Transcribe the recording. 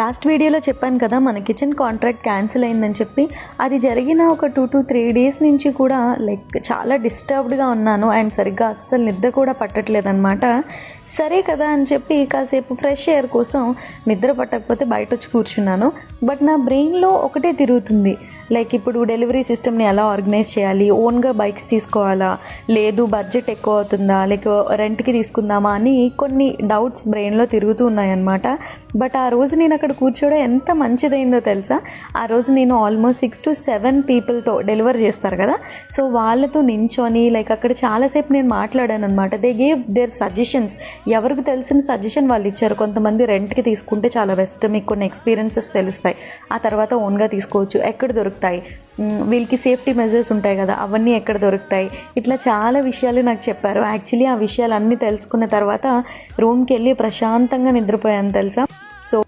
Last వీడియోలో చెప్పాను కదా మన కిచెన్ కాంట్రాక్ట్ క్యాన్సిల్ అయిందని చెప్పి. అది జరిగిన ఒక 2 to 3 డేస్ నుంచి కూడా చాలా డిస్టర్బ్డ్గా ఉన్నాను అండ్ సరిగ్గా అస్సలు నిద్ర కూడా పట్టట్లేదన్నమాట. సరే కదా అని చెప్పి కాసేపు ఫ్రెష్ ఎయిర్ కోసం నిద్ర పట్టకపోతే బయట వచ్చి కూర్చున్నాను. బట్ నా బ్రెయిన్లో ఒకటే తిరుగుతుంది, ఇప్పుడు డెలివరీ సిస్టమ్ని ఎలా ఆర్గనైజ్ చేయాలి, ఓన్గా బైక్స్ తీసుకోవాలా, లేదు బడ్జెట్ ఎక్కువ అవుతుందా, రెంట్కి తీసుకుందామా అని కొన్ని డౌట్స్ బ్రెయిన్లో తిరుగుతూ ఉన్నాయన్నమాట. బట్ ఆ రోజు నేను అక్కడ కూర్చోవడం ఎంత మంచిదైందో తెలుసా. ఆ రోజు నేను ఆల్మోస్ట్ 6 to 7 పీపుల్తో డెలివర్ చేస్తారు కదా, సో వాళ్ళతో నించొని అక్కడ చాలాసేపు నేను మాట్లాడాను అనమాట. They gave there suggestions. ఎవరికి తెలిసిన సజెషన్ వాళ్ళు ఇచ్చారు. కొంతమంది రెంట్కి తీసుకుంటే చాలా బెస్ట్, మీకు కొన్ని ఎక్స్పీరియన్సెస్ తెలుస్తాయి, ఆ తర్వాత ఓన్గా తీసుకోవచ్చు, ఎక్కడ దొరుకుతాయి, వీళ్ళకి సేఫ్టీ మెజర్స్ ఉంటాయి కదా అవన్నీ ఎక్కడ దొరుకుతాయి, ఇట్లా చాలా విషయాలు నాకు చెప్పారు. యాక్చువల్లీ ఆ విషయాలన్నీ తెలుసుకున్న తర్వాత రూమ్కి వెళ్ళి ప్రశాంతంగా నిద్రపోయాను తెలుసా. సో